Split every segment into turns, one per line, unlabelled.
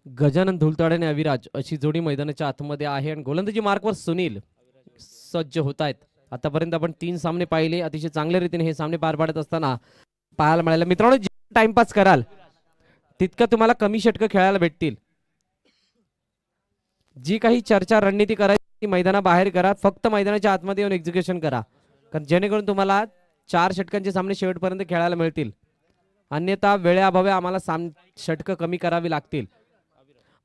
गजानन धुलताडे आणि अविराज अशी जोडी मैदानाच्या आतमध्ये आहे आणि गोलंदाजी मार्कवर सुनील सज्ज होत आहेत. आतापर्यंत आपण 3 सामने पाहिले. अतिशय चांगल्या रीतीने हे सामने पार पाडत असताना पाहायला मिळाले. मित्रांनो, जे टाइमपास कराल तितकं तुम्हाला कमी षटकं खेळायला भेटतील. जी काही चर्चा रणनीती करायची मैदानाबाहेर करा, फक्त मैदानाच्या आतमध्ये येऊन एक्झिक्युशन करा, कारण जेणेकरून तुम्हाला 4 षटकांचे सामने शेवटपर्यंत खेळायला मिळतील. अन्यथा वेळेअभावी आम्हाला षटकं कमी करावी लागतील.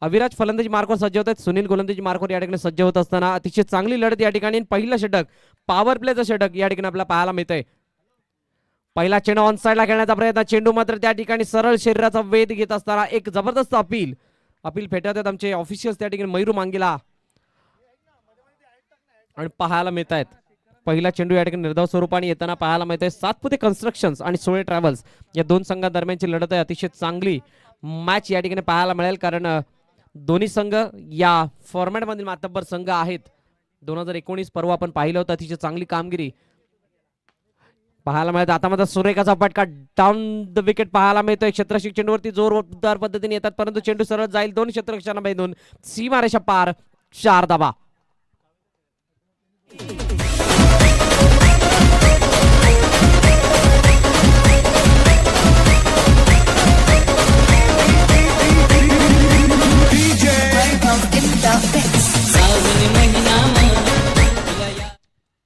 अविराज फलंदाजी मार्कवर सज्ज होत आहेत. सुनील गोलंदाजी मार्कवर या ठिकाणी सज्ज होत असताना अतिशय चांगली लढत या ठिकाणी. पहिलं षटक, पॉवर प्लेचं षटक या ठिकाणी आपल्याला पाहायला मिळतंय. पहिला चेंडू ऑन साइडला खेळण्याचा प्रयत्न, चेंडू मात्र त्या ठिकाणी सरळ शरीराचा वेध घेत असताना एक जबरदस्त अपील फेटत आहेत आमचे ऑफिशियल्स त्या ठिकाणी मयूर मांगेला आणि पाहायला मिळत आहेत. पहिला चेंडू या ठिकाणी निर्धाव स्वरूपाने येताना पाहायला मिळत आहे. सातपुते कन्स्ट्रक्शन्स आणि सोळे ट्रॅव्हल्स या दोन संघांदरम्यानची लढत आहे. अतिशय चांगली मॅच या ठिकाणी पाहायला मिळेल, कारण दोन्ही संघ या फॉर्मॅटमधील मातब्बर संघ आहेत. 2019 पर्व आपण पाहिलं होतं. अतिशय चांगली कामगिरी पाहायला मिळत. आता मात्र सुरेखाचा फटका डाऊन द विकेट पाहायला मिळतोय. क्षेत्ररक्षक चेंडूवरती जोरदार पद्धतीने येतात, परंतु चेंडू सरळ जाईल. दोन क्षेत्ररक्षकांना बांधून सीमारेषा पार, 4 धावा.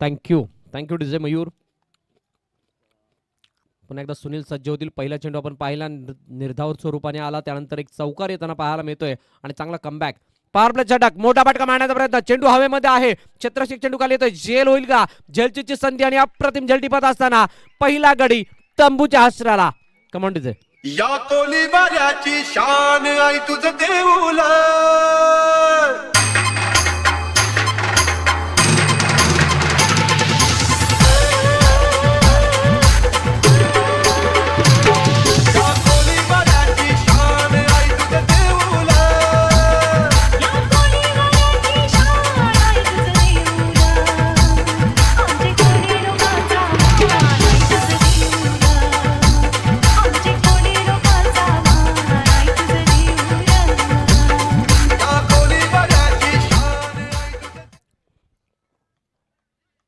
Thank you DJ Mayur. पुन्हा एकदा सुनील सज्ज होतील. पहिला चेंडू आपण पाहिला, निर्धाव स्वरूपाने आला, त्यानंतर एक चौकार येताना पाहायला मिळतोय आणि चांगला कमबॅक. पॉवर प्ले षटक, मोठा फटका मारण्याचा प्रयत्न, चेंडू हवेमध्ये आहे. क्षेत्ररक्षक चेंडू खाली येतोय. झेल होईल का? झेलची संधी आणि अप्रतिम झेल टिपत असताना पहिला गडी तंबूच्या आश्राला. Come on DJ.
या कोलीवाऱ्याची शान आई तुझं देऊला.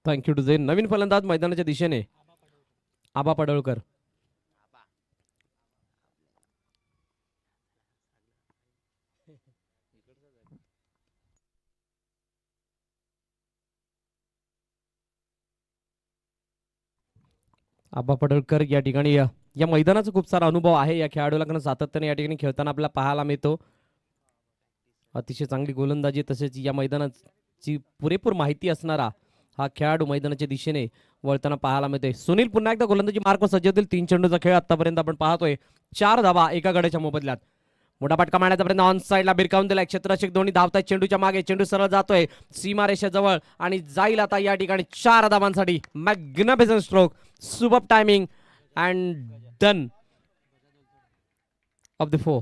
थँक्यू टू जे. नवीन फलंदाज मैदानाच्या दिशेने आबा पडळकर. आबा पडळकर या ठिकाणी या मैदानाचा खूप सारा अनुभव आहे या खेळाडूला, कारण सातत्याने या ठिकाणी खेळताना आपल्याला पाहायला मिळतो. अतिशय चांगली गोलंदाजी तसेच या मैदानाची पुरेपूर माहिती असणारा हा खेळाडू मैदानाच्या दिशेने वळताना पाहायला मिळते. सुनील पुन्हा एकदा गोलंदाजी मार्कवर सज्ज होतील. 3 चेंडूचा खेळ आतापर्यंत आपण पाहतोय. 4 धावा एका गड्याच्या मोबदल्यात. मोठा फटका मारण्याचा प्रयत्न ऑन साइडला भिरकावून दिलाय. क्षेत्ररक्षक दोन्ही धावतायत चेंडूच्या मागे. चेंडू सरळ जातोय सीमारेषेजवळ आणि जाईल आता या ठिकाणी 4 धावांसाठी. Magnificent stroke, super timing and done off the 4.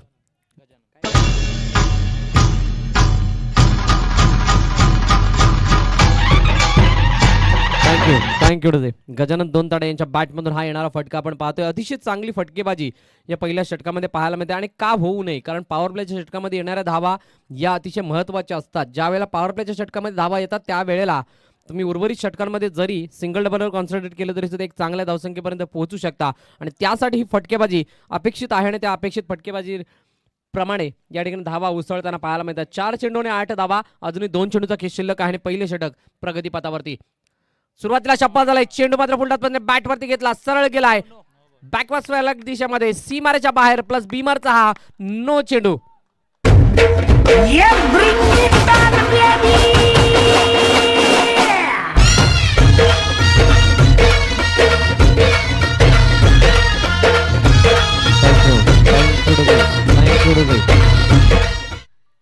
Thank you to. Gajanan Dontade यांच्या बॅटमधून हा येणारा फटका आपण पाहतोय. अतिशय चांगली फटकेबाजी या पहिल्या षटकामध्ये पाहायला मिळते आणि का होऊ नये, कारण पॉवर प्लेच्या षटकामध्ये येणाऱ्या धावा या अतिशय महत्त्वाच्या असतात. ज्या वेळेला पॉवर प्लेच्या षटकामध्ये धावा येतात त्यावेळेला तुम्ही उर्वरित षटकांमध्ये जरी सिंगल डबलवर कॉन्सन्ट्रेट केलं तरी सुद्धा एक चांगल्या धावसंख्येपर्यंत पोहोचू शकता आणि त्यासाठी ही फटकेबाजी अपेक्षित आहे आणि त्या अपेक्षित फटकेबाजी प्रमाणे या ठिकाणी धावा उसळताना पाहायला मिळतात. 4 चेंडूने 8 धावा. अजूनही 2 चेंडूचा खेळ शिल्लक आहे आणि पहिले षटक प्रगतीपथावरती. सुरुवातीला शप्पा झालाय. चेंडू मात्र फुलटात पण बॅटवरती घेतला, सरळ गेलाय बॅकवर्ड अलग दिशेमध्ये सीमारेच्या बाहेर. प्लस बीमरचा हा नो चेंडू.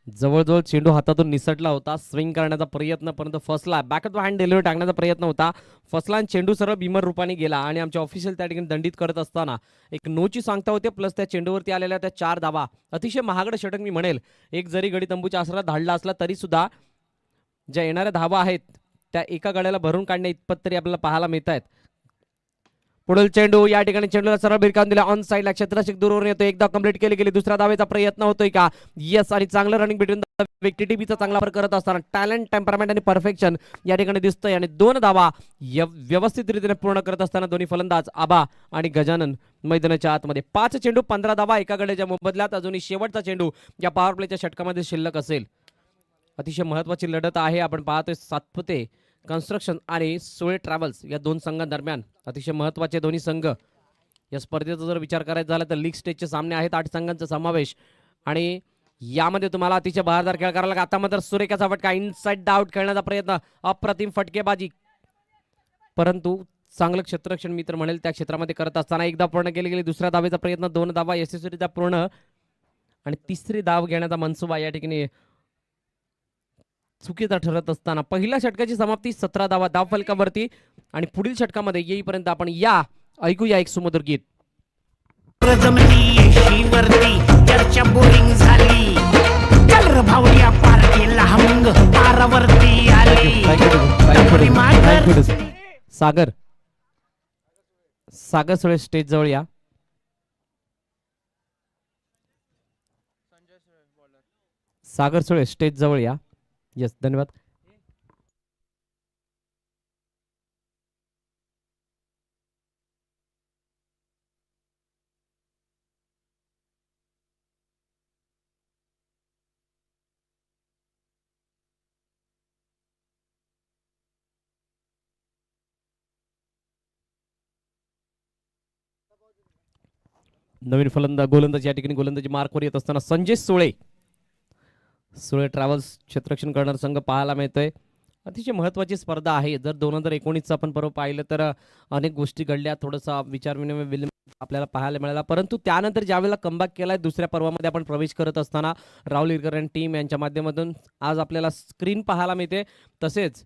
जवळजवळ चेंडू हातातून निसटला होता. स्विंग करण्याचा प्रयत्न, परंतु फसला. बॅकअप हँड डिलिव्हरी टाकण्याचा प्रयत्न होता, फसला आणि चेंडू सरळ बीमर रूपाने गेला आणि आमचे ऑफिशियल त्या ठिकाणी दंडित करत असताना एक नोची सांगता होते. प्लस त्या चेंडूवरती आलेल्या त्या 4 धावा. अतिशय महागडं षटक मी म्हणेल. एक जरी गडी तंबूच्या आसरात धाडला असला तरी सुद्धा ज्या येणाऱ्या धावा आहेत त्या एका गड्याला भरून काढण्या इतपत तरी आपल्याला पाहायला मिळत आहेत. पुढील चेंडू या ठिकाणी चेंडूला सरळ भिरकावून दिला ऑन साईडला क्षेत्ररक्षक दूरवरून येतो एकदा कंप्लीट केली गेली दुसऱ्या धावेचा प्रयत्न होतोय का येस आणि चांगलं रनिंग बिटवीन व्यक्ती टीबीचा चांगला वापर करत असताना टॅलेंट टेम्परामेंट आणि परफेक्शन या ठिकाणी दिसतंय आणि 2 धावा व्यवस्थित रीतीने पूर्ण करत असताना दोन्ही फलंदाज आबा आणि गजानन मैदानाच्या आतमध्ये 5 चेंडू 15 धावा एका गड्याच्या मोबदल्यात अजूनही शेवटचा चेंडू या पॉवर प्लेच्या षटकामध्ये शिल्लक असेल अतिशय महत्वाची लढत आहे आपण पाहतोय सातपुते कन्स्ट्रक्शन आणि सुळे ट्रॅव्हल्स या 2 संघांदरम्यान अतिशय महत्वाचे दोन्ही संघ या स्पर्धेचा जर विचार करायचा झाला तर लीग स्टेजचे सामने आहेत 8 संघांचा समावेश आणि यामध्ये तुम्हाला अतिशय बहारदार खेळ करायला लागला आता मात्र सुरेखाचा फटका इनसाइड आउट खेळण्याचा प्रयत्न अप्रतिम फटकेबाजी परंतु चांगलं क्षेत्ररक्षण मी तर म्हणेल त्या क्षेत्रामध्ये करत असताना एकदा पूर्ण केली गेली दुसऱ्या धावेचा प्रयत्न 2 धावा यशस्वीरित्या पूर्ण आणि तिसरी धाव घेण्याचा मनसुबा या ठिकाणी चुकीचा ठरत असताना पहिल्या षटकाची समाप्ती 17 धावा धाव फलकावरती आणि पुढील षटकामध्ये येईपर्यंत आपण या ऐकूया एक सुमधुर गीत
चर्चा बोरिंग झाली कलर भावड्या पार केला हमंग पारावरती आली
सागर सागर सुळे स्टेज जवळ या सागर सुळे स्टेज जवळ या येस धन्यवाद नवीन गोलंदाज या ठिकाणी गोलंदाजी मार्कवर येत असताना संजय सुळे सुळे ट्रॅव्हल्स क्षेत्ररक्षण करणारा संघ पाहायला मिळतोय अतिशय महत्वाची स्पर्धा आहे जर 2019चं आपण पर्व पाहिलं तर अनेक गोष्टी घडल्या थोडासा विचारविनिमय विलंब आपल्याला पाहायला मिळाला परंतु त्यानंतर ज्यावेळेला कमबॅक केलाय दुसऱ्या पर्वामध्ये आपण प्रवेश करत असताना राहुल इरकर आणि टीम यांच्या माध्यमातून आज आपल्याला स्क्रीन पाहायला मिळते तसेच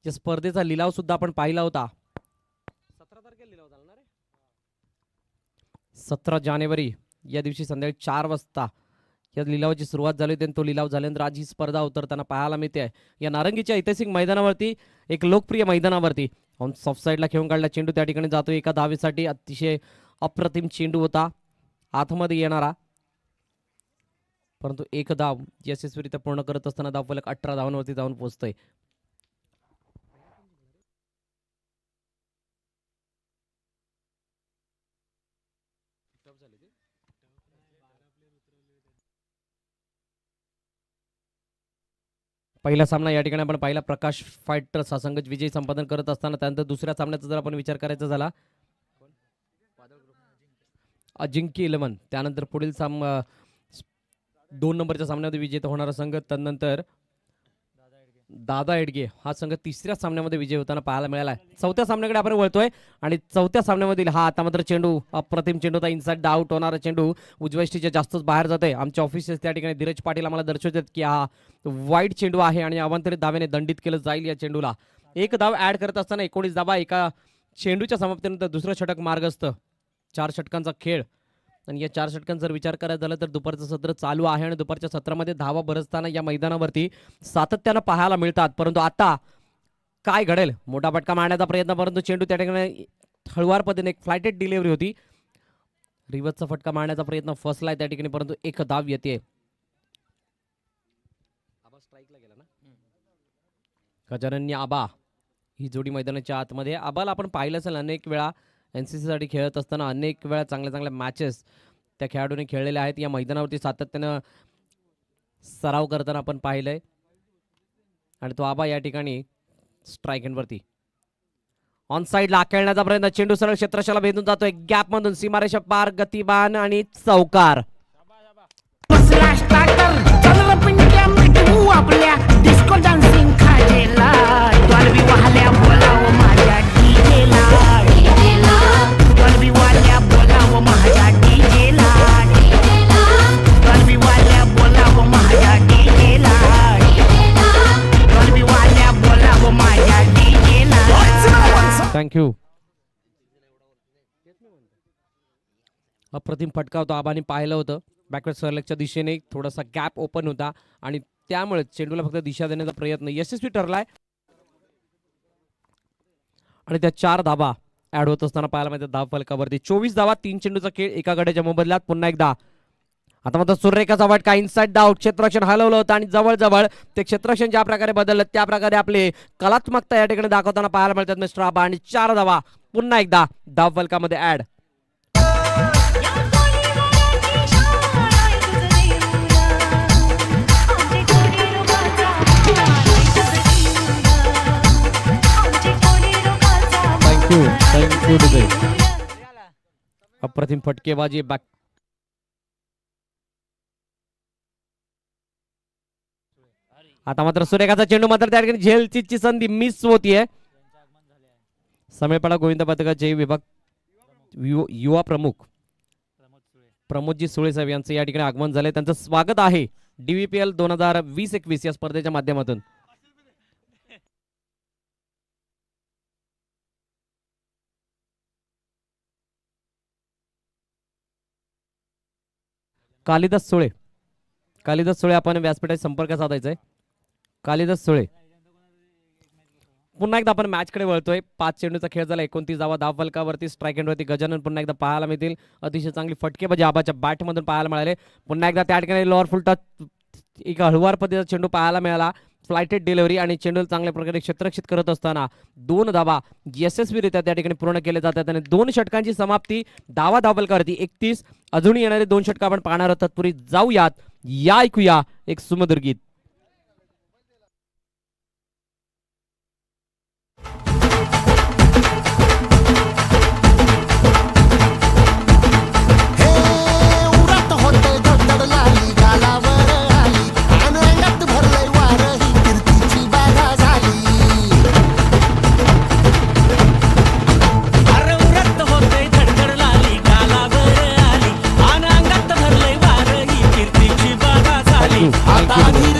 या स्पर्धेचा लिलाव सुद्धा आपण पाहिला होता 17 तारखेला लिलाव झाला ना रे 17 जानेवारी या दिवशी संध्याकाळी 4 वाजता या लिलावाची सुरुवात झाली होती आणि तो लिलाव झाल्यानंतर आज ही स्पर्धा उतरताना पाहायला मिळते आहे या नारंगीच्या ऐतिहासिक मैदानावरती एक लोकप्रिय मैदानावरती ऑन सॉफ्ट साईडला खेळून काढला चेंडू त्या ठिकाणी जातो एका धावेसाठी अतिशय अप्रतिम चेंडू होता आतमध्ये येणारा परंतु एक धाव यशस्वीरित्या पूर्ण करत असताना धावफलक 18 धावांवरती जाऊन पोहोचतोय पहिला सामना या ठिकाणी आपण पाहिला प्रकाश फायटर्स हा संघ विजय संपादन करत असताना त्यानंतर दुसऱ्या सामन्याचा जर आपण विचार करायचा झाला अजिंक्य 11 त्यानंतर पुढील 2 नंबरच्या सामन्यामध्ये विजेता होणारा संघ त्यानंतर दादा एडगे हा संघ तिसऱ्या सामन्यामध्ये विजय होताना पाहायला मिळाला आहे चौथ्या सामन्याकडे आपण वळतोय आणि चौथ्या सामन्यामधील हा आता मात्र चेंडू अप्रतिम चेंडू होता इनसाइड आउट होणारा चेंडू उजव्या स्टिच्या जास्तच बाहेर जाते आमच्या ऑफिसेस त्या ठिकाणी धीरज पाटील आम्हाला दर्शवतात की हा वाईट चेंडू आहे आणि अवांतरित धावेने दंडित केलं जाईल या चेंडूला एक धाव ऍड करत असताना 19 धावा एका चेंडूच्या समाप्तीनंतर दुसरं षटक मार्गस्थ 4 षटकांचा खेळ आणि या 4 षटकांचा जर विचार करायचा झाला तर दुपारचं सत्र चालू आहे आणि दुपारच्या सत्रामध्ये धावा बरसताना या मैदानावरती सातत्यानं पाहायला मिळतात परंतु आता काय घडेल मोठा फटका मारण्याचा प्रयत्न परंतु चेंडू त्या ठिकाणी हळुवार पद्धतीने एक फ्लायटेड डिलिव्हरी होती रिव्हर्सचा फटका मारण्याचा प्रयत्न फसलाय त्या ठिकाणी परंतु एक धाव येते गजानन आबा ही जोडी मैदानाच्या आतमध्ये आबाला आपण पाहिलं असेल अनेक वेळा NCC साठी खेळत असताना अनेक वेळा चांगल्या चांगल्या मॅचेस त्या खेळाडूंनी खेळलेल्या आहेत या मैदानावरती सातत्यानं सराव करताना आपण पाहिलंय आणि तो आबा या ठिकाणी स्ट्राईक एंडवरती ऑन साईडला खेळण्याचा प्रयत्न चेंडू सरळ क्षेत्रशाला भेदून जातोय गॅप मधून सीमारेषा पार गतिमान आणि चौकार
आपल्या डिस्को डान्सिंग खाजेला डॉल्बी वाहल्या बोलाव माझ्या डीजेला डॉल्बी वाल्या बोलाव माझ्या डीजेला डॉल्बी वाल्या बोलाव माझ्या डीजेला डॉल्बी वाल्या बोलाव माझ्या डीजेला
थँक्यू अप्रतिम फटका होता आबाने पाहिलं होतं बॅकवर्ड सरलेगच्या दिशेने थोडासा गॅप ओपन होता आणि त्यामुळे चेंडूला फक्त दिशा देण्याचा प्रयत्न यशस्वी ठरलाय आणि त्या 4 धाबा ऍड होत असताना पाहायला मिळते धाव फलकावरती. 24 धावा, 3 चेंडूचा खेळ एका गड्याच्या मोबदल्यात. पुन्हा एकदा आता मात्र सूर्यरेखाचा फटका इनसाइड डाऊट. क्षेत्ररक्षण हलवलं होतं आणि जवळ ते क्षेत्ररक्षण ज्या प्रकारे बदललं त्या प्रकारे आपले कलात्मकता या ठिकाणी दाखवताना पाहायला मिळतात मिस्टर आबा. आणि 4 धावा पुन्हा एकदा धाव फलकामध्ये ऍड. थँक्यू. अप्रतिम फटकेबाजी बॅक. आता मात्र सुरेखाचा चेंडू मात्र त्या ठिकाणी झेलची संधी मिस होतीये. समेळपाडा गोविंद पथकाचे विभाग युवा प्रमुख प्रमोदजी सुळे साहेब यांचं या ठिकाणी आगमन झालंय. त्यांचं स्वागत आहे DVPL 2020-21 या स्पर्धेच्या माध्यमातून. कालिदास सुळे आपण व्यासपीठाशी संपर्क साधायचा आहे. कालिदास सुळे पुन्हा एकदा आपण मॅचकडे वळतोय. 5 चेंडूचा खेळ झाला. 29 धावा धाव फलकावरती. स्ट्राईक एंडवरती गजानन पुन्हा एकदा पाहायला मिळतील. अतिशय चांगली फटकेबाजी आबाच्या बॅटमधून पाहायला मिळाले. पुन्हा एकदा त्या ठिकाणी लोअर फुल टच एक हळुवार पद्धतीचा चेंडू पाहायला मिळाला. फ्लायटेड डिलिव्हरी आणि चेंडू चांगल्या प्रकारे क्षेत्ररक्षित करत असताना 2 धावा यशस्वीरित्या त्या ठिकाणी पूर्ण केले जातात आणि 2 षटकांची समाप्ती धाव फलकावरती 31. अजूनही येणारे 2 षटक आपण पाहणार आहोत. तत्पूर्वी जाऊयात या ऐकूया एक सुमधुर गीत.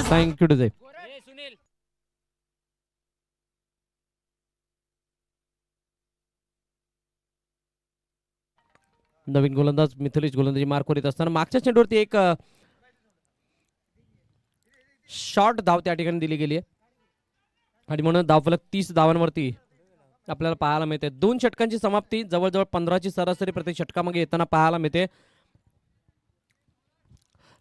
थँक्यू टू जय. नवीन गोलंदाज मिथिलेश गोलंदाजी मार्क करीत असताना मागच्या चेंडूवरती एक शॉर्ट धाव त्या ठिकाणी दिली गेली आहे आणि म्हणून धावफलक 30 धावांवरती आपल्याला पाहायला मिळते. 2 षटकांची समाप्ती जवळजवळ 15ची सरासरी प्रति षटकामागे येताना पाहायला मिळते.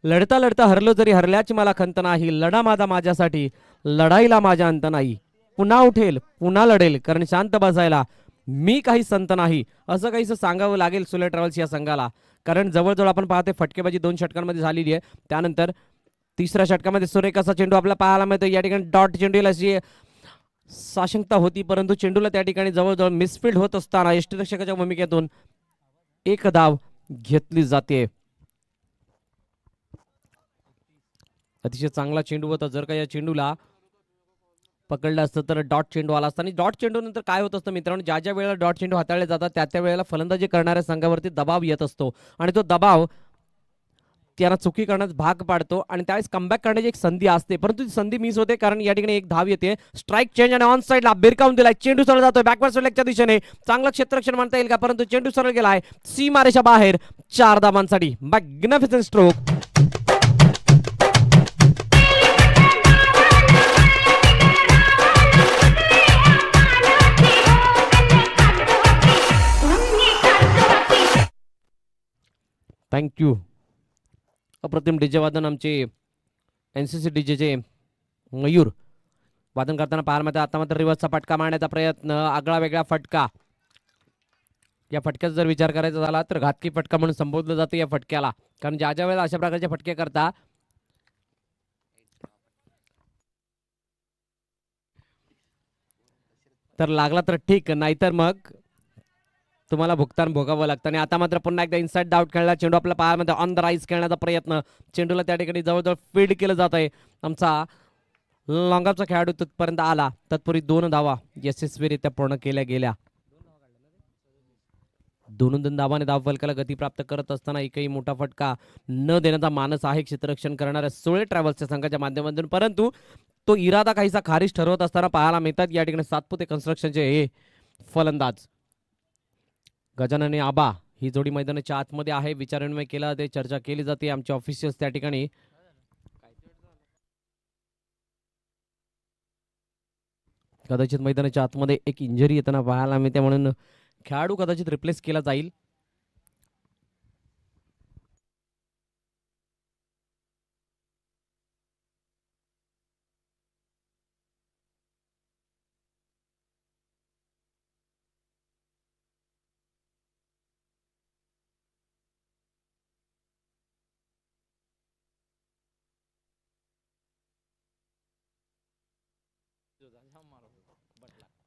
लढता हरलो जरी हरल्याची मला खंत नाही. लढा माझा माझ्यासाठी, लढाईला माझ्या अंत नाही. पुन्हा उठेल पुन्हा लढेल कारण शांत बसायला मी काही संत नाही. असं काहीसं सांगावं लागेल सुले ट्रॅव्हल्स या संघाला. कारण जवळजवळ आपण पाहते फटकेबाजी 2 षटकांमध्ये झालेली आहे. त्यानंतर 3ऱ्या षटकामध्ये सुरेखाचा चेंडू आपल्याला पाहायला मिळतो. या ठिकाणी डॉट चेंडूला अशी साशंकता होती परंतु चेंडूला त्या ठिकाणी जवळजवळ मिसफिल्ड होत असताना यष्टिरक्षकाच्या भूमिकेतून 1 धाव घेतली जाते. अतिशय चांगला चेंडू होता. जर का या चेंडूला पकडलं असतं तर डॉट चेंडू आला असता. आणि डॉट चेंडू नंतर काय होत असतं मित्रांनो, ज्या वेळेला डॉट चेंडू हाताळले जातात त्या वेळेला फलंदाजी करणाऱ्या संघावरती दबाव येत असतो आणि तो दबाव त्यांना चुकी करण्यास भाग पाडतो आणि त्यावेळेस कमबॅक करण्याची एक संधी असते परंतु ती संधी मिस होते कारण या ठिकाणी 1 धाव येते. स्ट्राईक चेंज आणि ऑन साईडला बिरकावून दिलाय. चेंडू सरळ जातोय बॅकवर्ड सेलेक्टच्या दिशेने. चांगलं क्षेत्ररक्षण म्हणता येईल का परंतु चेंडू सरळ गेलाय सीमारेषा बाहेर. 4 धावांसाठी मॅग्निफिसंट स्ट्रोक. थँक्यू. अप्रतिम डीजे वादन आमचे NCC डीजेचे मयूर वादन करताना पाहायला मिळतं. आता मात्र रिव्हर्सचा फटका मारण्याचा प्रयत्न. आगळा वेगळा फटका. या फटक्याचा जर विचार करायचा झाला तर घातकी फटका म्हणून संबोधलं जातं या फटक्याला. कारण ज्या वेळेला अशा प्रकारचे फटके करता तर लागला तर ठीक नाहीतर मग तुम्हाला भुगतान भोगावं लागतं. आणि आता मात्र पुन्हा एकदा इनसाइड डाऊट खेळला. चेंडू आपल्या पायामध्ये ऑन द राईज खेळण्याचा प्रयत्न. चेंडूला त्या ठिकाणी जवळजवळ फील्ड केलं जात आहे. आमचा लॉंगऑफचा खेळाडू तिथपर्यंत आला. तत्पूर्वी 2 धावा यशस्वीरित्या पूर्ण केल्या गेल्या. 2 धावाने धाव फलकाला गती प्राप्त करत असताना एकही मोठा फटका न देण्याचा मानस आहे क्षेत्ररक्षण करणाऱ्या सुळे ट्रॅव्हल्सच्या संघाच्या माध्यमातून. परंतु तो इरादा काहीसा खारिज ठरवत असताना पाहायला मिळतात या ठिकाणी सातपुते कन्स्ट्रक्शनचे हे फलंदाज गजानन आणि आबा ही जोडी मैदानाच्या आतमध्ये आहे. विचारविनिमय केला जाते, चर्चा केली जाते. आमचे ऑफिशियल्स त्या ठिकाणी कदाचित मैदानाच्या आतमध्ये एक इंजरी येताना पाहायला मिळते म्हणून खेळाडू कदाचित रिप्लेस केला जाईल.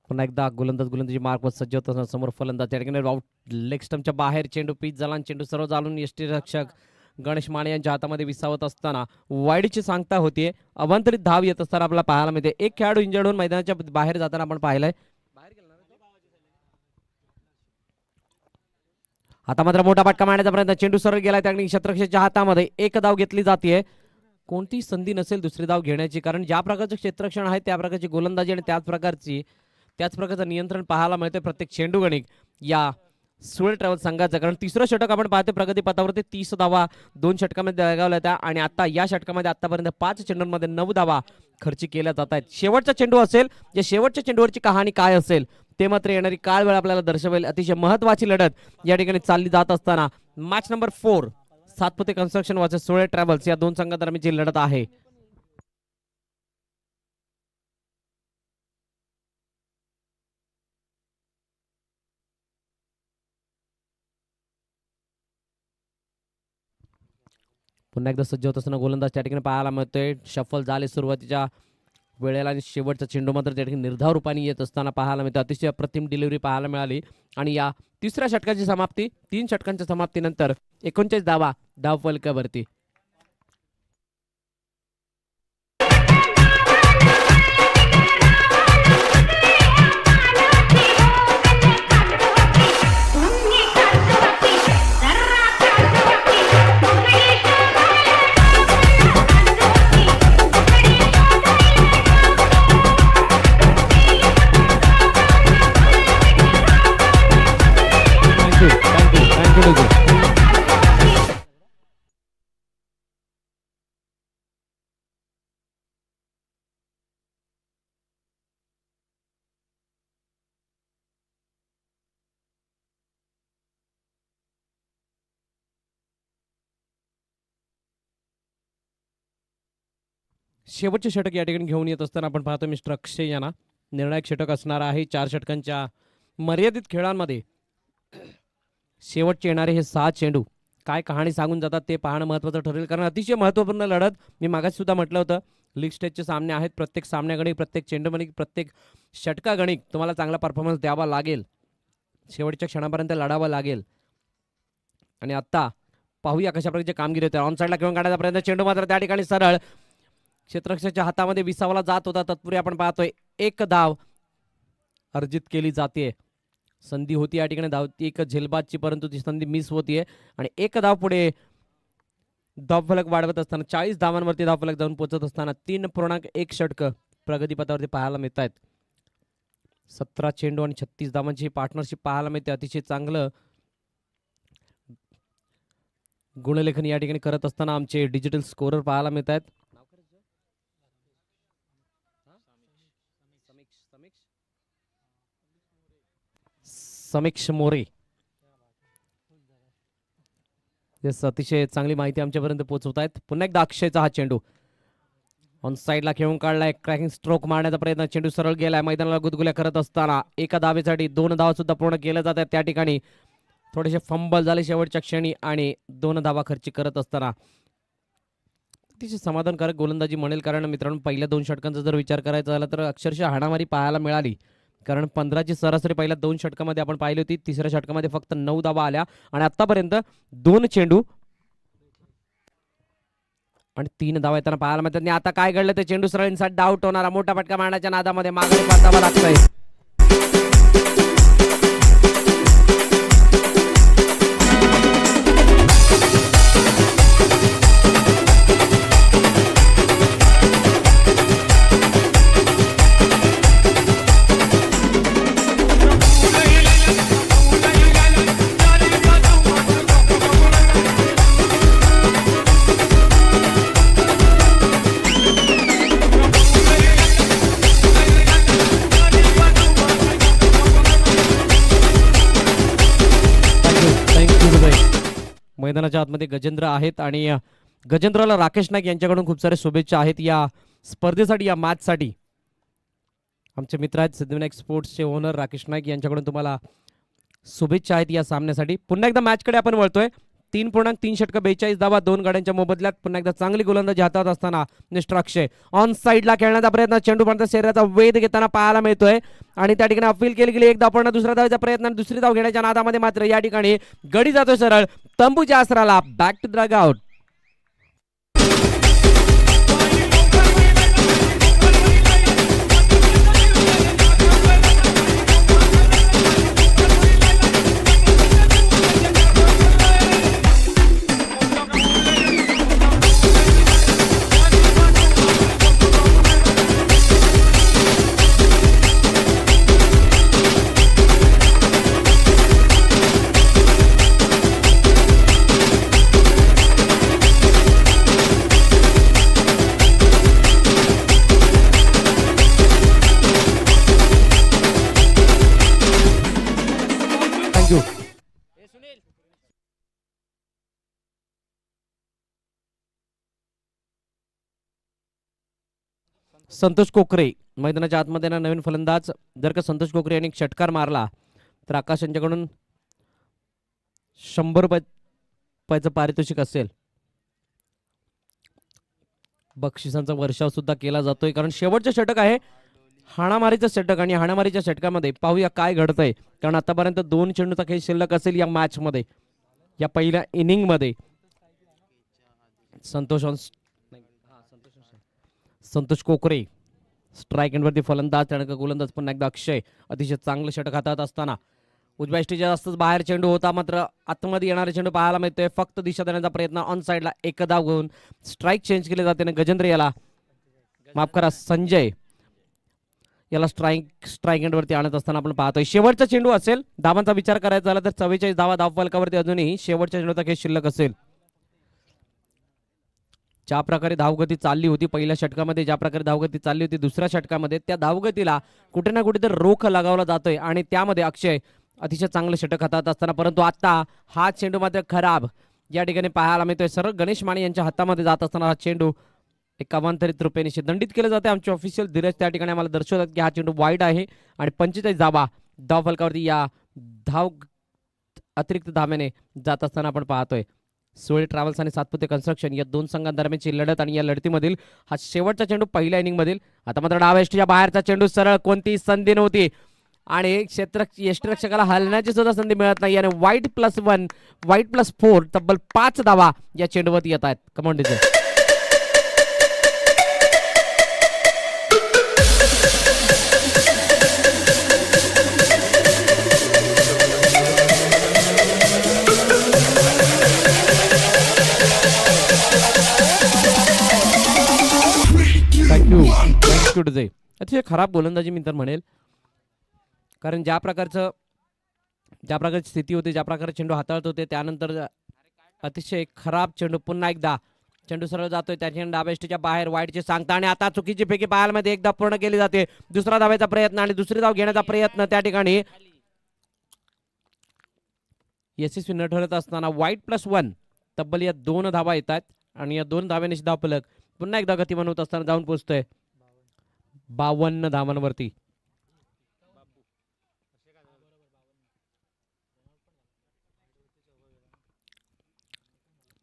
पुन्हा एकदा गोलंदाजी मार्कवर सज्ज होत असताना समोर फलंदाज त्या ठिकाणी आउट लेग स्टंपच्या बाहेर चेंडू पीच झाला आणि चेंडू सर्व जाळून यष्टीरक्षक गणेश माने यांच्या हातामध्ये विसावत असताना वाईडची सांगता होतीये. अवांतरित धाव येत असताना आपल्याला पाहायला मिळते. एक खेळाडू इंजर्ड होऊन मैदानाच्या बाहेर जाताना आपण पाहिलंय. आता मात्र मोठा फटका मारण्याचा प्रयत्न, चेंडू सरळ गेलाय त्या ठिकाणी क्षेत्ररक्षकाच्या हातामध्ये. एक धाव घेतली जाते. कोणतीही संधी नसेल दुसरी धाव घेण्याची, कारण ज्या प्रकारचं क्षेत्ररक्षण आहे त्या प्रकारची गोलंदाजी आणि त्याच प्रकारचं नियंत्रण पाहायला मिळते प्रत्येक चेंडू गणिक या सुळे ट्रॅव्हल्स संघाचं. कारण तिसरं षटक आपण पाहतो प्रगती पथावरती 30 धावा 2 षटकामध्ये दगावल्या होत्या आणि आता या षटकामध्ये आतापर्यंत 5 चेंडूंमध्ये 9 धावा खर्ची केल्या जात आहेत. शेवटचा चेंडू असेल, या शेवटच्या चेंडूवरची कहाणी काय असेल ते मात्र येणारी काळ वेळ आपल्याला दर्शवेल. अतिशय महत्वाची लढत या ठिकाणी चालली जात असताना match number 4 Satpute construction versus Sule travels या दोन संघांदरम्यानची लढत आहे. पुन्हा एकदा सज्ज होत असताना गोलंदाज त्या ठिकाणी पाहायला मिळतोय. शफल झाले सुरुवातीच्या वेळेला आणि शेवटचा चेंडू मात्र त्या ठिकाणी निर्धाव रूपाने येत असताना पाहायला मिळतं. अतिशय अप्रतिम डिलिव्हरी पाहायला मिळाली आणि या तिसऱ्या षटकाची समाप्ती 3 षटकांच्या समाप्तीनंतर 39 धावा धावफलकावरती. शेवटचे षटक या ठिकाणी घेऊन येत असताना आपण पाहतो मिस्टर अक्षय यांना निर्णायक षटक असणार आहे. 4 षटकांच्या मर्यादित खेळांमध्ये शेवटचे येणारे हे 6 चेंडू काय कहाणी सांगून जातात ते पाहणं महत्त्वाचं ठरेल. कारण अतिशय महत्त्वपूर्ण लढत, मी मागास सुद्धा म्हटलं होतं, लीग स्टेजचे सामने आहेत. प्रत्येक सामन्यागणिक, प्रत्येक चेंडूगणिक, प्रत्येक षटकागणिक तुम्हाला चांगला परफॉर्मन्स द्यावा लागेल, शेवटच्या क्षणापर्यंत लढावं लागेल. आणि आता पाहूया कशा प्रकारची कामगिरी होते. ऑन साईडला घेऊन काढायचा प्रयत्न, चेंडू मात्र त्या ठिकाणी सरळ क्षेत्ररक्षकाच्या हातामध्ये विसावला जात होता. तत्पूर्वी आपण पाहतोय 1 धाव अर्जित केली जाते. संधी होती या ठिकाणी धावती एक झेलबादची, परंतु ती संधी मिस होतीये आणि 1 धाव पुढे धावफलक वाढवत असताना 40 धावांवरती धावफलक जाऊन पोहोचत असताना 3.1 षटक प्रगतीपथावरती पाहायला मिळत आहेत. 17 चेंडू आणि 36 धावांची पार्टनरशिप पाहायला मिळते. अतिशय चांगलं गुणलेखन या ठिकाणी करत असताना आमचे डिजिटल स्कोरर पाहायला मिळत आहेत. समीक्ष मोरे, अतिशय चांगली माहिती आमच्यापर्यंत पोहोचवत आहेत. पुन्हा एकदा अक्षयचा हा चेंडू ऑन साईडला खेळून काढलाय. क्रॅकिंग स्ट्रोक मारण्याचा प्रयत्न, चेंडू सरळ गेलाय. मैदानाला गुदगुल्या करत असताना 1 धावेसाठी 2 धावा सुद्धा पूर्ण केल्या जात आहेत. त्या ठिकाणी थोडेसे फंबल झाले शेवटच्या क्षणी आणि 2 धावा खर्ची करत असताना अतिशय समाधानकारक गोलंदाजी म्हणेल. कारण मित्रांनो, पहिल्या 2 षटकांचा जर विचार करायचा झाला तर अक्षरशः हाणामारी पाहायला मिळाली. कारण 15ची सरासरी पहिल्या 2 षटकामध्ये आपण पाहिली होती. तिसऱ्या षटकामध्ये फक्त 9 धावा आल्या आणि आतापर्यंत 2 चेंडू आणि 3 धावा येताना पाहायला मिळतात. आणि आता काय घडलं ते, चेंडू सरळ इनसाइड डाऊट होणारा मोठा फटका मारण्याच्या नादामध्ये मागे पाठावा लागतोय. मैदानाच्या आतमध्ये गजेंद्र आहेत आणि गजेंद्रला राकेश नाईक यांच्याकडून खूप सारे शुभेच्छा आहेत या स्पर्धेसाठी, या मॅचसाठी. आमचे मित्र आहेत सिद्धिविनायक स्पोर्ट्सचे ओनर राकेश नाईक यांच्याकडून तुम्हाला शुभेच्छा आहेत या सामन्यासाठी. पुन्हा एकदा मॅचकडे आपण वळतोय. 3.3 षटकं 42 धावा 2 गड्यांच्या मोबदल्यात. पुन्हा एकदा चांगली गोलंदाजी हातात असताना मिस्टर अक्षय ऑन साईडला खेळण्याचा प्रयत्न, चेंडूपर्यंत शरीराचा वेध घेताना पाहायला मिळतोय आणि त्या ठिकाणी अपील केली गेली. एक धाव पण दुसऱ्या धावाचा प्रयत्न आणि दुसरी धाव घेण्याच्या नादामध्ये मात्र या ठिकाणी गडी जातोय सरळ तंबूच्या आसराला. Back to the dugout. Thank you. Santosh Kokare मैदानाच्या आतमध्ये ना नवीन फलंदाज. जर का संतोष कोकरे यांनी षटकार मारला तर आकाश यांच्याकडून 100 रुपयाचं पारितोषिक असेल. बक्षिसांचा वर्षाव सुद्धा केला जातोय कारण शेवटचं षटक आहे हाणामारीचं षटक आणि हाणामारीच्या षटकामध्ये पाहूया काय घडतंय. कारण आतापर्यंत 2 चेंडूचा खेळ शिल्लक असेल या मॅच मध्ये, या पहिल्या इनिंग मध्ये. संतोष कोकरे स्ट्राईक एंडवरती फलंदाज, त्यानंतर गोलंदाज पुन्हा एकदा अक्षय. अतिशय चांगलं षटक हातात असताना उजव्या इष्टीच्या जास्तच बाहेर चेंडू होता, मात्र आतमध्ये येणारे चेंडू पाहायला मिळतोय. फक्त दिशा देण्याचा प्रयत्न ऑन साईडला, एक धाव घेऊन स्ट्राईक चेंज केले जाते आणि गजेंद्र याला, माफ करा संजय याला स्ट्राईक एंडवरती आणत असताना आपण पाहतोय. शेवटचा चेंडू असेल. धावांचा विचार करायचा झाला तर 44 धावा धाव फलकावरती अजूनही शेवटच्या चेंडूचा खेळ शिल्लक असेल. ज्या प्रकारे धावगती चालली होती पहिल्या षटकामध्ये, ज्या प्रकारे धावगती चालली होती दुसऱ्या षटकामध्ये, त्या धावगतीला कुठे ना कुठे तर रोख लागावला जातोय आणि त्यामध्ये अक्षय अतिशय चांगलं षटक हातात असताना, परंतु आता हा चेंडू मात्र खराब या ठिकाणी पाहायला मिळतोय. सरळ गणेश माने यांच्या हातामध्ये जात असताना हा चेंडू एक अवांतरित रूपेने दंडित केलं जाते. आमचे ऑफिशियल धीरज त्या ठिकाणी आम्हाला दर्शवतात की हा चेंडू वाईड आहे आणि 45 धावा धाव फलकावरती या धाव अतिरिक्त धाव्याने जात असताना आपण पाहतोय. सोळे ट्रॅव्हल्स आणि सातपुते कन्स्ट्रक्शन या 2 संघांदरम्यानची लढत आणि या लढतीमधील हा शेवटचा चेंडू पहिल्या इनिंग मधील. आता मात्र डाव्या यष्टीच्या बाहेरचा चेंडू सरळ, कोणतीही संधी नव्हती आणि यष्टीरक्षकाला हलण्याची सुद्धा संधी मिळत नाही आणि वाईट +1 वाईट +4 तब्बल 5 धावा या चेंडूवरती येत आहेत. कमांडीचे थँक्यू टू अतिशय खराब गोलंदाजी मी तर म्हणेल. कारण ज्या प्रकारची स्थिती होती, ज्या प्रकारे चेंडू हाताळत होते, त्यानंतर अतिशय खराब चेंडू. पुन्हा एकदा चेंडू सरळ जातोय त्याच्या डाव्या यष्टीच्या बाहेर, वाईटचे सांगता आणि आता चुकीची फेकी पाहायला मध्ये एकदा पूर्ण केली जाते. दुसरा धावायचा प्रयत्न आणि दुसरी धाव घेण्याचा प्रयत्न त्या ठिकाणी यशस्वी न ठरत असताना वाईट +1 तब्बल या 2 धावा येतात आणि या 2 धाव्याने धाव फलक पुन्हा एकदा गतिमान होत असताना जाऊन पोहोचतोय 52 धावांवरती.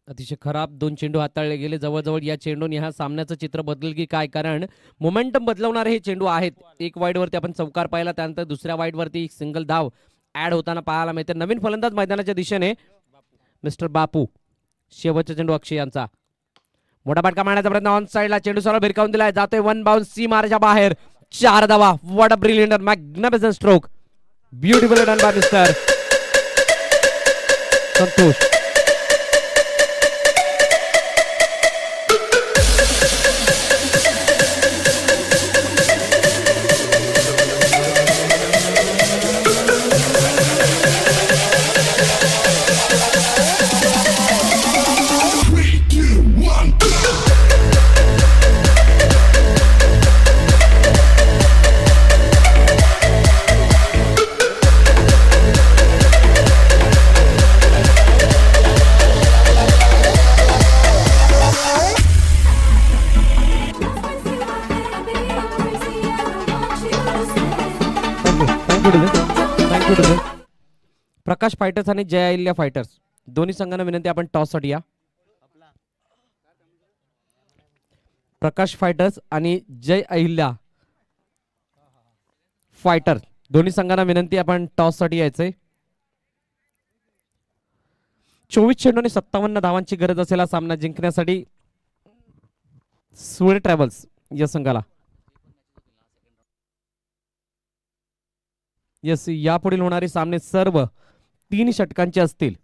अतिशय खराब 2 चेंडू हाताळले गेले. जवळजवळ या चेंडूने ह्या सामन्याचं चित्र बदलेल की काय, कारण मोमेंटम बदलवणारे हे चेंडू आहेत. एक वाईड वरती आपण चौकार पाहिला, त्यानंतर दुसऱ्या वाईड वरती सिंगल धाव ऍड होताना पाहायला मिळते. नवीन फलंदाज मैदानाच्या दिशेने मिस्टर बापू. शेवटचा चेंडू अक्षय यांचा, मोठा फटका मारण्याचा प्रयत्न ऑन साईडला, चेंडू सरळ भिरकावून दिलाय, जातोय 1 बाउन्स सी मारच्या बाहेर. 4 धावा. What a brilliant magnificent stroke, beautiful done by mister Santosh. Thank you to Prakash fighters आणि जय अहिल्या फायटर्स दोन्ही संघांना विनंती आपण टॉस साठी या. प्रकाश फायटर्स आणि जय अहिल्या फायटर दोन्ही संघांना विनंती आपण टॉस साठी यायचंय. 24 चेंडू आणि 57 धावांची गरज असलेला सामना जिंकण्यासाठी सुळे ट्रॅव्हल्स या संघाला यापुढील होणारे सामने सर्व 3 षटकांचे असतील.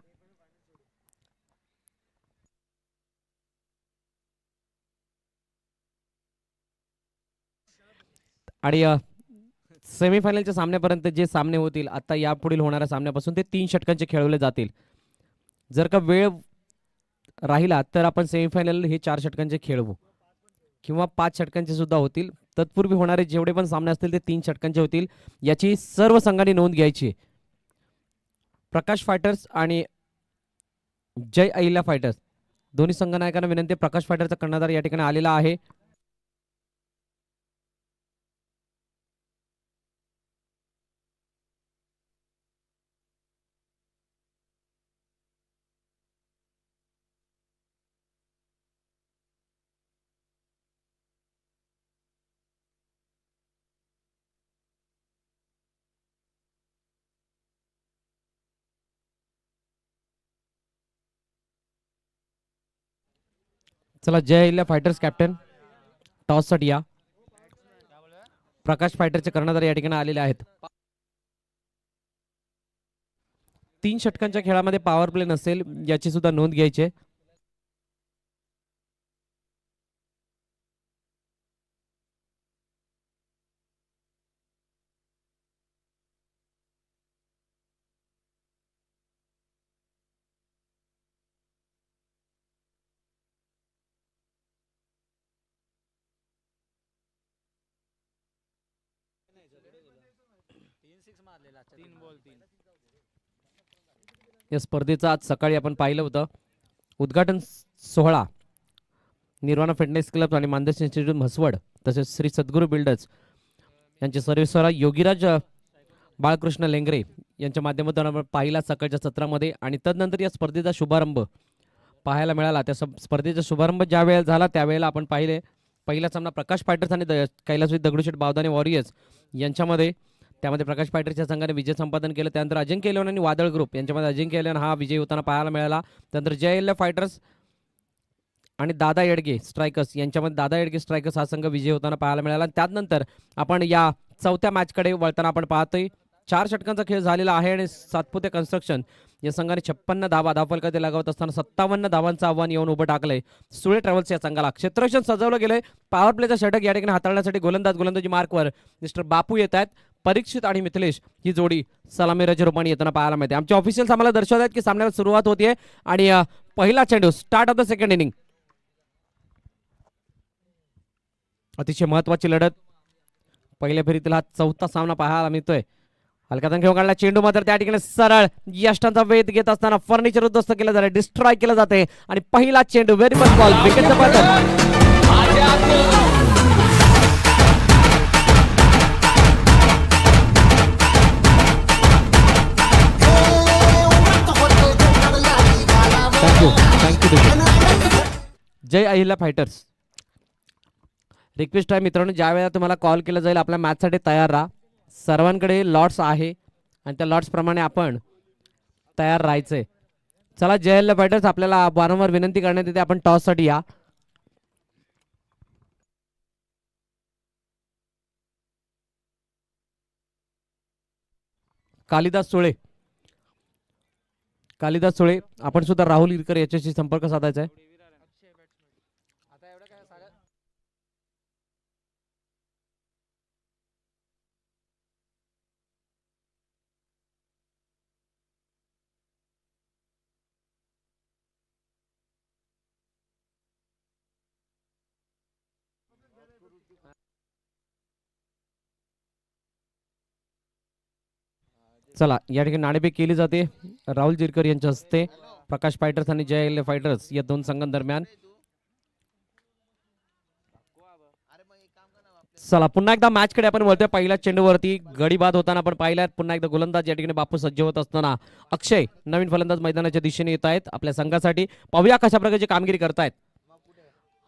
आणि सेमीफायनलच्या सामन्यापर्यंत जे सामने होतील आता यापुढील होणाऱ्या सामन्यापासून ते 3 षटकांचे खेळवले जातील. जर का वेळ राहिला तर आपण सेमीफायनल हे 4 षटकांचे खेळवू किंवा 5 षटकांचे सुद्धा होतील. तत्पूर्वी होणारे जेवढे पण सामने असतील ते 3 षटकांचे होतील याची सर्व संघांनी नोंद घ्यायची. प्रकाश फायटर्स आणि जय अहिल्या फायटर्स दोन्ही संघनायकांना विनंती. प्रकाश फायटरचा कर्णधार या ठिकाणी आलेला आहे. चला जय अहिल्या फायटर्स कॅप्टन टॉस साठी या. प्रकाश फायटरचे कर्णधार या ठिकाणी आलेले आहेत. 3 षटकांच्या खेळामध्ये पॉवर प्ले नसेल याची सुद्धा नोंद घ्यायची. या स्पर्धेचा आज सकाळी आपण पाहिलं होतं. उद्घाटन सोहळा निर्वाणा फिटनेस क्लब आणि मानदेश इन्स्टिट्यूट म्हसवड तसेच श्री सद्गुरू बिल्डर्स यांचे सर्वेसर्वा योगीराज बाळकृष्ण लेंगरे यांच्या माध्यमातून आपण पाहिला सकाळच्या सत्रामध्ये. आणि तदनंतर या स्पर्धेचा शुभारंभ पाहायला मिळाला. त्या स्पर्धेचा शुभारंभ ज्या वेळेला झाला त्यावेळेला आपण पाहिले पहिला सामना प्रकाश फायटर्स आणि कैलासवासी दगडूशेठ बावदाने वॉरियर्स यांच्यामध्ये. त्यामध्ये प्रकाश फायटर्सच्या संघाने विजय संपादन केलं. त्यानंतर अजिंक्य इलेव्हन आणि वादळ ग्रुप यांच्यामध्ये अजिंक्य इलेव्हन हा विजय होताना पाहायला मिळाला. त्यानंतर जय अहिल्या फायटर्स आणि दादा येडगे स्ट्रायकर्स यांच्यामध्ये दादा येडगे स्ट्रायकर्स हा संघ विजय होताना पाहायला मिळाला. त्यानंतर आपण या चौथ्या मॅचकडे वळताना आपण पाहतोय 4 षटकांचा खेळ झालेला आहे आणि सातपुते कन्स्ट्रक्शन या संघाने 56 धावफलकात लगावत असताना 57 धावांचं आव्हान येऊन उभं टाकलंय सुळे ट्रॅव्हल्स या संघाला. क्षेत्ररक्षण सजवलं गेलंय. पॉवर प्लेचा षटक या ठिकाणी हाताळण्यासाठी गोलंदाजी मार्कवर मिस्टर बापू येत आहेत. परीक्षित आणि मिथिलेश ही जोडी सलामीराच्या रूपाने येताना पाहायला मिळते. आमचे ऑफिशियल्स आम्हाला दर्शवत आहेत की सामन्याला सुरुवात होतीये आणि पहिला चेंडू start of the second inning. अतिशय महत्वाची लढत पहिल्या फेरीतील हा चौथा सामना पाहायला मिळतोय. हलक्यातून घेऊन काढला चेंडू मात्र त्या ठिकाणी सरळ यष्टांचा वेध घेत असताना फर्निचर उद्ध्वस्त केलं जाते. डिस्ट्रॉय केलं जाते आणि पहिला चेंडू व्हेरी मच बॉल विकेटचं पतन. जय अहिल्या फायटर्स रिक्वेस्ट आहे मित्रांनो, ज्या वेळेला तुम्हाला कॉल केला जाईल आपल्या मॅचसाठी तयार राहा. सर्वांकडे लॉट्स आहे आणि त्या लॉट्स प्रमाणे आपण तयार राहायचंय. चला जय अहिल्या फायटर्स आपल्याला वारंवार विनंती करण्यात येते आपण टॉस साठी या. कालिदास सुळे आपण सुद्धा राहुल इरकर याच्याशी संपर्क साधायचा आहे. चला या ठिकाणी नाणेफेक केली जाते राहुल जिरकर यांच्या हस्ते. प्रकाश फायटर्स आणि जय अहिल्या फायटर्स या दोन संघांदरम्यान. चला पुन्हा एकदा मॅचकडे आपण वळतोय. पहिल्या चेंडूवरती गडी बाद होताना आपण पाहिल्यात. पुन्हा एकदा गोलंदाज या ठिकाणी बापू सज्ज होत असताना अक्षय नवीन फलंदाज मैदानाच्या दिशेने येत आहेत आपल्या संघासाठी. पाहूया कशा प्रकारची कामगिरी करतायत.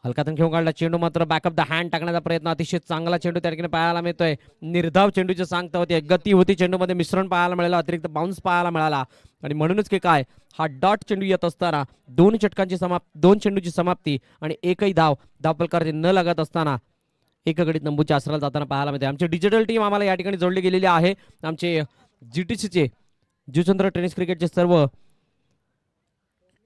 हलकातून घेऊन काढला चेंडू, मात्र बॅकअप द हँड टाकण्याचा प्रयत्न. अतिशय चांगला चेंडू त्या ठिकाणी पाहायला मिळतोय. निर्धाव चेंडूची सांगता होती, गती होती चेंडूमध्ये, मिश्रण पाहायला मिळालं, अतिरिक्त बाउन्स पाहायला मिळाला. आणि म्हणूनच की काय हा डॉट चेंडू येत असताना दोन चेंडूची समाप्ती आणि एकही धावपलकार न लागत असताना एक गडीत नंबूच्या आसराला जाताना पाहायला मिळते. आमची डिजिटल टीम आम्हाला या ठिकाणी जोडली गेलेली आहे. आमचे जीटीसीचे जीवचंद्र टेनिस क्रिकेटचे सर्व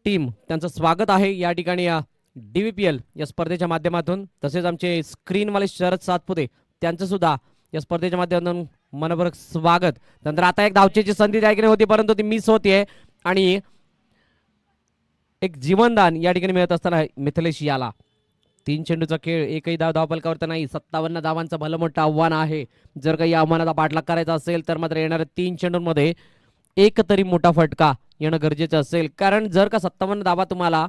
टीम त्यांचं स्वागत आहे या ठिकाणी DVPL या स्पर्धेच्या माध्यमातून. तसेच आमचे स्क्रीनवाले शरद सातपुते त्यांचं सुद्धा या स्पर्धेच्या माध्यमातून मनपूर्वक स्वागत. नंतर आता एक धावचेची संधी त्या ठिकाणी होती परंतु ती मिस होतीये आणि एक जीवनदान या ठिकाणी मिळत असताना मिथिलेश याला. 3 चेंडूचा खेळ, एकही धावपलकावर नाही. 57 धावांचं भलं मोठं आव्हान आहे. जर काही आव्हानाचा पाठलाग करायचा असेल तर मात्र येणाऱ्या 3 चेंडूंमध्ये एक तरी मोठा फटका येणं गरजेचं असेल. कारण जर का 57 धावा तुम्हाला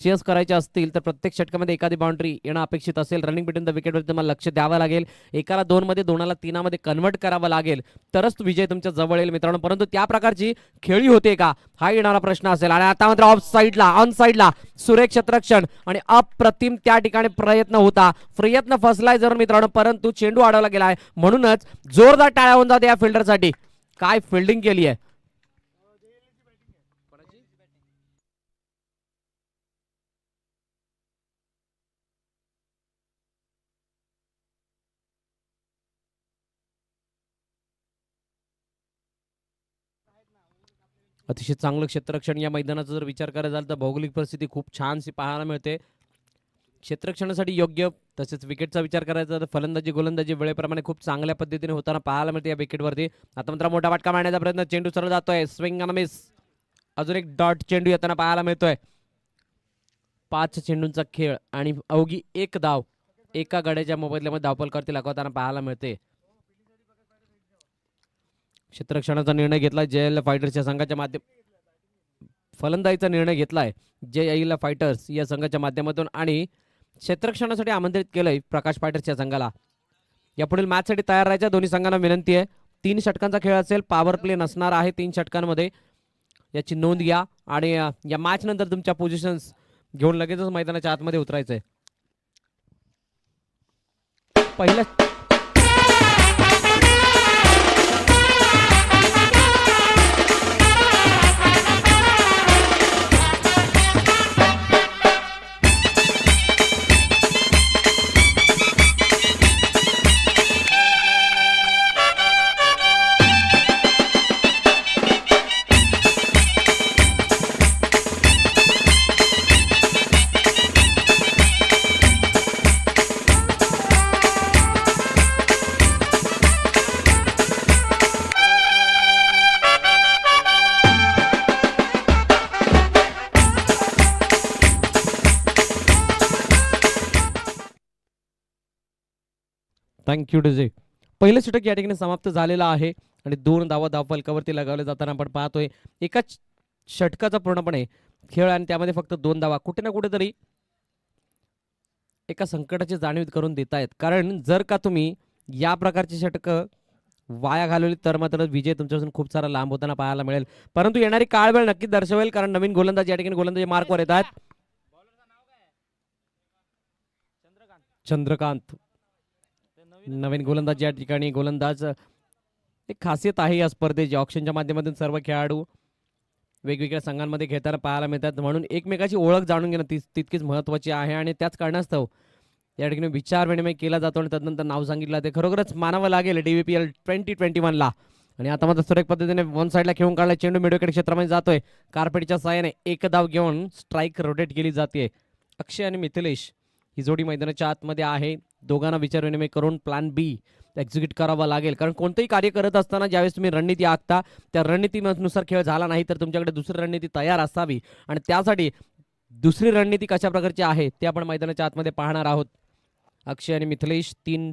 चेस करायचे असतील तर प्रत्येक षटकामध्ये एखादी बाउंड्री येणं अपेक्षित असेल. रनिंग बिटवीन द विकेटवर तुम्हाला लक्ष द्यावं लागेल. एकाला 2 मध्ये, दोनाला 3 मध्ये कन्वर्ट करावं लागेल तरच विजय तुमच्या जवळ येईल मित्रांनो. परंतु त्या प्रकारची खेळी होते का हा येणारा प्रश्न असेल. आणि आता मात्र ऑन साईडला सुरेख क्षेत्ररक्षण आणि अप्रतिम त्या ठिकाणी प्रयत्न फसलाय जर मित्रांनो, परंतु चेंडू अडवला गेलाय. म्हणूनच जोरदार टाळ्या होऊन जाते या फिल्डरसाठी. काय फिल्डिंग केली आहे. अतिशय चांगलं क्षेत्ररक्षण या मैदानाचा जर विचार करायचा झाला तर भौगोलिक परिस्थिती खूप छानशी पाहायला मिळते. क्षेत्ररक्षणासाठी योग्य, तसेच विकेटचा विचार करायचा तर फलंदाजी गोलंदाजी वेळेप्रमाणे खूप चांगल्या पद्धतीने होताना पाहायला मिळते या विकेटवरती. आता मात्र मोठा फटका मारण्याचा प्रयत्न, चेंडू सरळ जातोय, स्विंग अँड मिस. अजून एक डॉट चेंडू येताना पाहायला मिळतोय. 5 चेंडूंचा खेळ आणि अवघी एक धाव एका गड्याच्या मोबदल्यामध्ये धावपलकावरती लागवताना पाहायला मिळते. क्षेत्ररक्षणाचा निर्णय घेतला JL फायटर्सच्या संघाच्या फलंदाजीचा निर्णय घेतलाय JL फायटर्स या संघाच्या माध्यमातून आणि क्षेत्ररक्षणासाठी आमंत्रित केलंय प्रकाश फायटर्सच्या संघाला. यापुढील मॅचसाठी तयार राहायच्या दोन्ही संघांना विनंती आहे. 3 षटकांचा खेळ असेल, पॉवर प्ले नसणार आहे 3 षटकांमध्ये, याची नोंद घ्या. आणि या मॅच नंतर तुमच्या पोझिशन्स घेऊन लगेचच मैदानाच्या आतमध्ये उतरायचंय. पहिल्या थँक्यू डीजे. पहिलं षटक या ठिकाणी समाप्त झालेलं आहे आणि 2 धावा धावफलकावरती लगावले जाताना आपण पाहतोय. एकाच षटकाचा पूर्णपणे खेळ आणि त्यामध्ये फक्त 2 धावा कुठे ना कुठेतरी एका संकटाची जाणीव करून देत आहेत. कारण जर का तुम्ही या प्रकारची षटकं वाया घालवली तर मात्र विजय तुमच्यापासून खूप सारा लांब होताना पाहायला मिळेल. परंतु येणारी काळ वेळ नक्कीच दर्शवेल, कारण नवीन गोलंदाज या ठिकाणी गोलंदाजी मार्कवर येतात. चंद्रकांत नवीन गोलंदाज या ठिकाणी. गोलंदाज एक खासियत आहे या स्पर्धेची, ऑक्शनच्या माध्यमातून सर्व खेळाडू वेगवेगळ्या संघांमध्ये खेळताना पाहायला मिळतात. म्हणून एकमेकाची ओळख जाणून घेणं तितकीच महत्त्वाची आहे आणि त्याच कारणास्तव या ठिकाणी विचार विनिमय केला जातो आणि त्यानंतर नाव सांगितलं ते खरोखरच मानावं लागेल DVPL 2021ला. आणि आता मात्र सुरेख पद्धतीने 1 साईडला खेळून काढला चेंडू, मिडविकेट क्षेत्रामध्ये जातोय. कार्पेटच्या साहाय्याने एक धाव घेऊन स्ट्राईक रोटेट केली जाते. अक्षय आणि मिथिलेश ही जोडी मैदानाच्या आतमध्ये आहे. दोघांना विचार विनिमय करून प्लॅन B एक्झिक्यूट करावा लागेल. कारण कोणतंही कार्य करत असताना ज्यावेळेस तुम्ही रणनीती आखता त्या रणनीतीनुसार खेळ झाला नाही तर तुमच्याकडे दुसरी रणनीती तयार असावी आणि त्यासाठी दुसरी रणनीती कशा प्रकारची आहे ते आपण मैदानाच्या आतमध्ये पाहणार आहोत. अक्षय आणि मिथिलेश 3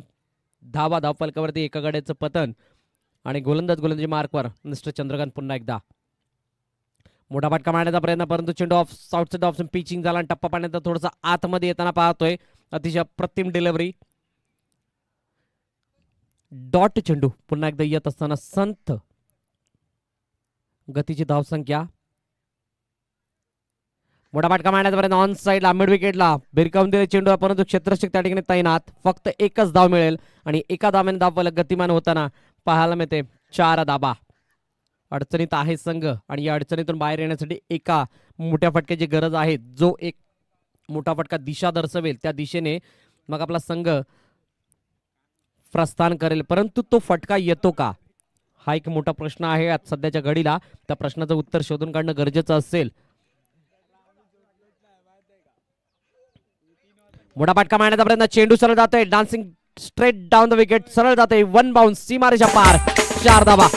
धावा धावफलकावरती एका गड्याचं पतन आणि गोलंदाजी मार्कवर मिस्टर चंद्रकांत पुन्हा एकदा. मोठा फटका मारण्याचा प्रयत्न, परंतु चेंडू ऑफ साऊथचा ऑप्शन पिचिंग झाला आणि टप्पा पाण्याचा थोडासा आतमध्ये येताना पाहतोय. अतिशय अप्रतिम डिलिव्हरी. डॉट चेंडू पुन्हा एकदा येत असताना संथ गतीची धावसंख्या. मोठा फटका मारण्याचा ऑन साईडला मिड विकेटला भिरकावून दिले चेंडू, परंतु क्षेत्ररक्षक त्या ठिकाणी तैनात. फक्त एकच धाव मिळेल आणि एका धाव्याने धावफलक गतिमान होताना पाहायला मिळते. 4 धाबा. अडचणीत आहे संघ आणि या अडचणीतून बाहेर येण्यासाठी एका मोठ्या फटक्याची गरज आहे. जो एक मोठा फटका दिशा दर्शवेल त्या दिशेने मग आपला संघ प्रस्थान करेल, परंतु तो फटका येतो का हा एक मोठा प्रश्न आहे आज सध्याच्या घडीला. त्या प्रश्नाचं उत्तर शोधून काढणं गरजेचं असेल. मोठा फटका मारण्याचा प्रयत्न, चेंडू सरळ जातोय, dancing straight down the wicket, सरळ जातोय, 1 बाउन्स, सीमारेषा पार, 4 धाबा.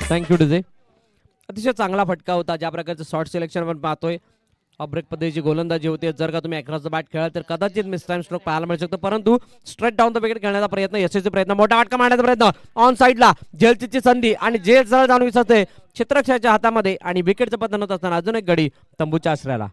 Thank you DJ. अतिशय चांगला फटका होता. ज्या प्रकारचं शॉर्ट सिलेक्शन आपण पाहतोय, अब्रेक पद्धतीची गोलंदाजी होते. जर का तुम्ही अक्रॉस द बॅट खेळाल तर कदाचित मिस टाइम स्ट्रोक पाहायला मिळू शकतो, परंतु स्ट्रेट डाऊन द विकेट खेळण्याचा प्रयत्न, यशस्वी प्रयत्न, मोठा फटका मारण्याचा प्रयत्न, ऑन साईडला झेलची संधी आणि झेल सरळ जाऊन विसरते क्षेत्ररक्षकाच्या हातामध्ये आणि विकेटचं पतन होत असताना अजून एक गडी तंबूच्या आश्रयाला.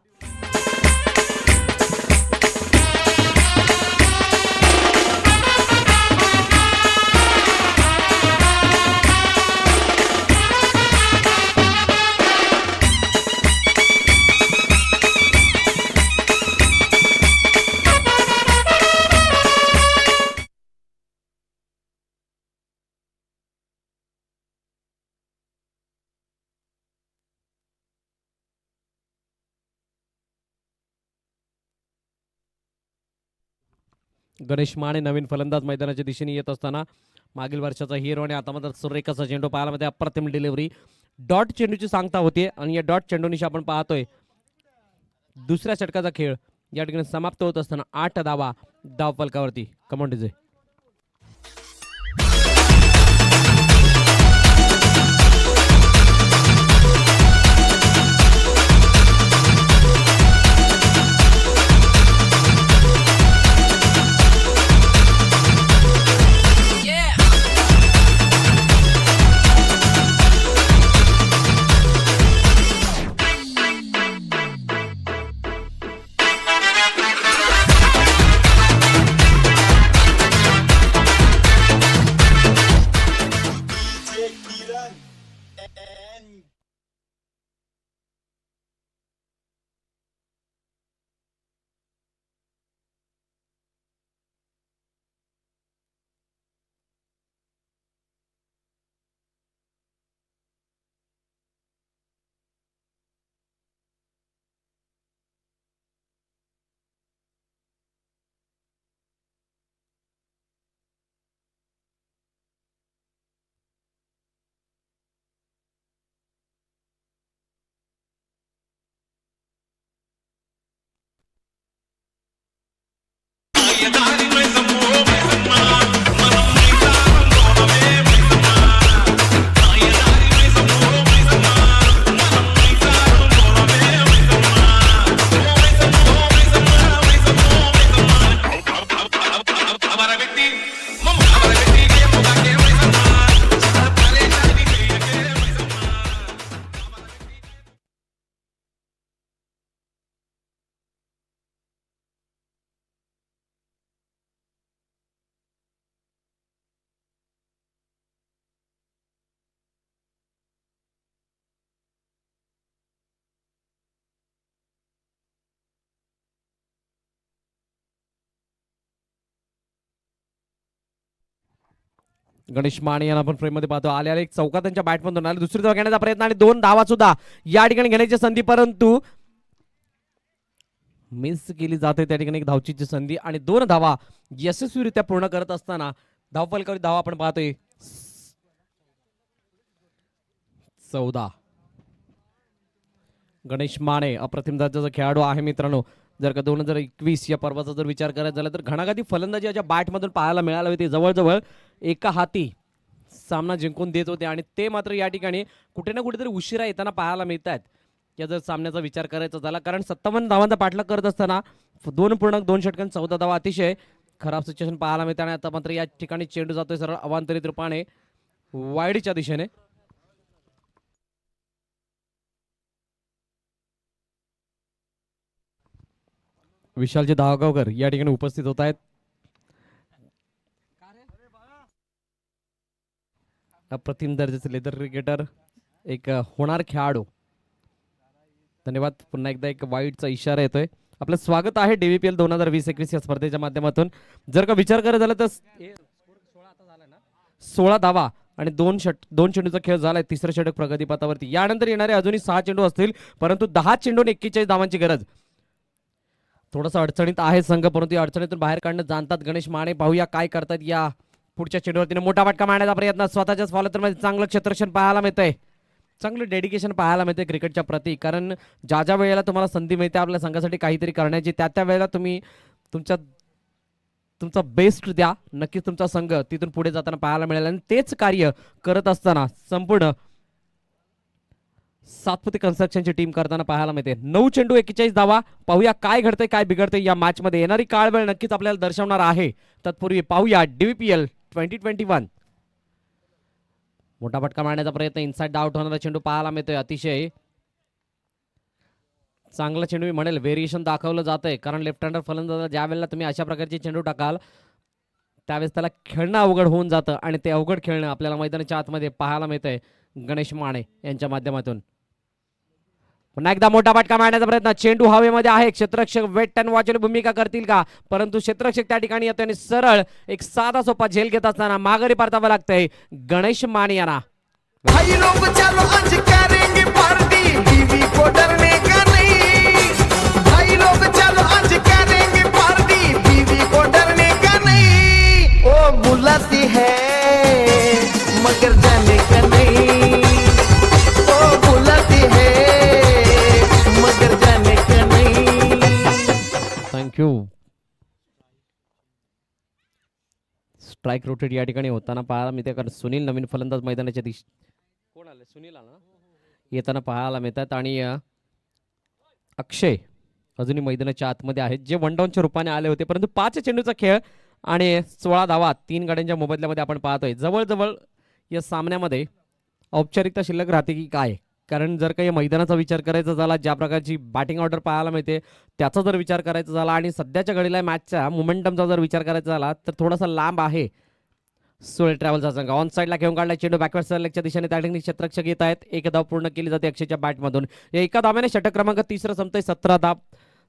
गणेश माने नवीन फलंदाज मैदानाच्या दिशेने येत असताना मागील वर्षाचा हिरो आणि आता मात्र सुरेखाचा चेंडू पाहायला मध्ये अप्रतिम डिलिव्हरी. डॉट चेंडूची सांगता होते आणि या डॉट चेंडूनिशी आपण पाहतोय दुसऱ्या षटकाचा खेळ या ठिकाणी समाप्त होत असताना 8 धावा धावफलकावरती. Come on DJ. गणेश माने यांना आपण फ्रेम मध्ये पाहतो. आले एक चौका त्यांच्या बॅटमधून आले, दुसरी धाव घेण्याचा प्रयत्न आणि 2 धावा सुद्धा या ठिकाणी घेण्याची संधी, परंतु मिस केली जाते त्या ठिकाणी एक धावचीची संधी आणि 2 धावा यशस्वीरित्या पूर्ण करत असताना धावफलकावरील धावा आपण पाहतोय 14. गणेश माने अप्रतिम दर्जाचा खेळाडू आहे मित्रांनो. जर का 2021 या पर्वाचा जर विचार करायचा झाला तर घणाघाती फलंदाजी याच्या बॅटमधून पाहायला मिळाली होती. जवळजवळ एका हाती सामना जिंकून देत होते आणि ते मात्र या ठिकाणी कुठे ना कुठेतरी उशिरा येताना पाहायला मिळत आहेत या जर सामन्याचा विचार करायचा झाला. कारण 57 धावांचा पाठलाग करत असताना 2.2 षटकांत 14 धावा अतिशय खराब सिच्युएशन पाहायला मिळते आणि आता मात्र या ठिकाणी चेंडू जातोय सरळ अवांतरित रूपाने वाईडच्या दिशेने. विशालजी धावगावकर या ठिकाणी उपस्थित होत आहेत. अप्रतिम दर्जाचे लेदर क्रिकेटर, एक होणार खेळाडू. धन्यवाद. पुन्हा एकदा एक वाईडचा इशारा येतोय. आपलं स्वागत आहे DVPL 2020-21 या स्पर्धेच्या माध्यमातून. जर का विचार करत झाला तर 16 धावा आणि दोन चेंडूचा खेळ झालाय. तिसरं षटक प्रगतीपथावरती. यानंतर येणारे अजूनही 6 चेंडू असतील, परंतु 10 चेंडून 41 धावांची गरज. थोडंसं अडचणीत आहे संघ, परंतु या अडचणीतून बाहेर काढणं जाणतात गणेश माने. पाहूया काय करतात या पुढच्या चेंडूवरती. मोठा फटका मारण्याचा प्रयत्न, स्वतःच्याच फॉलोमध्ये चांगलं क्षेत्ररक्षण पाहायला मिळतंय. चांगलं डेडिकेशन पाहायला मिळते क्रिकेटच्या प्रती. कारण ज्या ज्या वेळेला तुम्हाला संधी मिळते आपल्या संघासाठी काहीतरी करण्याची, त्या वेळेला तुम्ही तुमचा बेस्ट द्या. नक्कीच तुमचा संघ तिथून पुढे जाताना पाहायला मिळेल. आणि तेच कार्य करत असताना संपूर्ण सातपुते कन्स्ट्रक्शनची टीम करताना पाहायला मिळते. 9 चेंडू 41 धावा. पाहूया काय घडतंय, काय बिघडतंय या मॅच मध्ये. येणारी काळ वेळ नक्कीच आपल्याला दर्शवणार आहे. तत्पूर्वी पाहूया DVPL 2021. मोठा फटका मारण्याचा प्रयत्न, इनसाइड आउट होणारा चेंडू पाहायला मिळतोय. अतिशय चांगला चेंडू मी म्हणेल. व्हेरिएशन दाखवलं जातंय, कारण लेफ्ट हँडर फलंदाजाला ज्या वेळेला तुम्ही अशा प्रकारचे चेंडू टाकाल त्यावेळेस त्याला खेळणं अवघड होऊन जातं. आणि ते अवघड खेळणं आपल्याला मैदानाच्या आतमध्ये पाहायला मिळतंय गणेश माने यांच्या माध्यमातून. पुन्हा एकदा मोठा फटका मारण्याचा प्रयत्न, चेंडू हवेमध्ये आहे. क्षेत्ररक्षक वेट अँड वॉचची भूमिका करतील का, परंतु क्षेत्ररक्षक त्या ठिकाणी येतोय आणि सरळ एक साधा सोपा झेल घेत असताना माघारी परतावं लागतंय गणेश माने यांना.
भाई लोग चलो आज करेंगे पार्टी, बीवी को डरने का नहीं. भाई लोग चलो आज करेंगे पार्टी, बीवी को डरने का नहीं. ओ बुलाती है मगर जाने का नहीं. ओ बुलाती है मगर जाने का नहीं.
थँक्यू. स्ट्राईक रोटेट या ठिकाणी होताना पाहायला मिळते, कारण सुनील नवीन फलंदाज मैदानाच्या दिशे कोण आले, सुनील आला ना, येताना पाहायला मिळतात. आणि अक्षय अजूनही मैदानाच्या आतमध्ये आहेत, जे वन डाऊनच्या रूपाने आले होते. परंतु 5 चेंडूचा खेळ आणि 16 धावा 3 गाड्यांच्या मोबदल्यामध्ये आपण पाहतोय. जवळजवळ या सामन्यामध्ये औपचारिकता शिल्लक राहते की काय, कारण जर काही मैदानाचा विचार करायचा झाला, ज्या प्रकारची बॅटिंग ऑर्डर पाहायला मिळते त्याचा जर विचार करायचा झाला, आणि सध्याच्या घडीला मॅचच्या मोमेंटमचा जर विचार करायचा झाला तर थोडासा लांब आहे सुळे ट्रॅव्हलचा संघ. ऑन साईडला घेऊन काढला चेंडू, बॅकवर्ड सर्लेगच्या दिशेने त्या ठिकाणी क्षेत्ररक्षक येत आहेत. एक धाव पूर्ण केली जाते अक्षयच्या बॅटमधून. या एका धाव्याने षटक क्रमांक 3 संपतोय.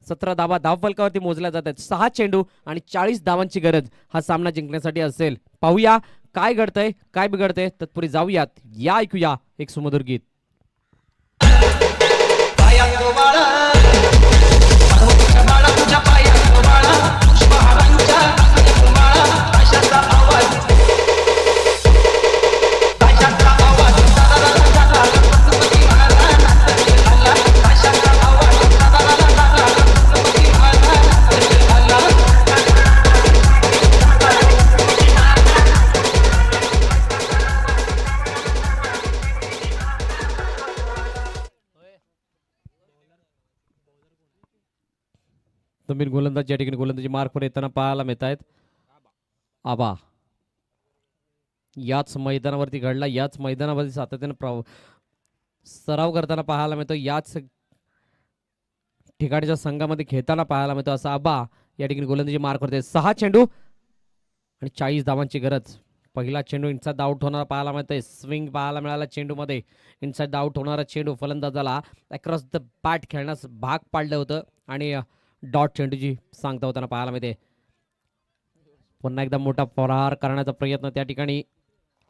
17 धावा धावफलकावरती मोजल्या जात आहेत. 6 चेंडू आणि 40 धावांची गरज हा सामना जिंकण्यासाठी असेल. पाहूया काय घडतंय, काय बिघडतंय. तत्पूर्वी जाऊयात, या ऐकूया एक सुमधुर गीत. नवीन गोलंदाज या ठिकाणी गोलंदाजी मार्कवर येताना पाहायला मिळत आहेत. आबा याच मैदानावरती घडला, याच मैदानावरती सातत्याने सराव करताना पाहायला मिळतो, याच ठिकाणच्या संघामध्ये खेळताना पाहायला मिळतो. असा आबा या ठिकाणी गोलंदाजी मार्कवरती. 6 चेंडू आणि 40 धावांची गरज. पहिला चेंडू इनसाइड आउट होणारा पाहायला मिळतोय. स्विंग पाहायला मिळाला चेंडूमध्ये. इनसाइड आउट होणारा चेंडू फलंदाजाला अक्रॉस द बॅट खेळण्यास भाग पाडलं होतं आणि डॉट चेंडूची सांगता होताना पाहायला मिळते. पुन्हा एकदा मोठा प्रहार करण्याचा प्रयत्न त्या ठिकाणी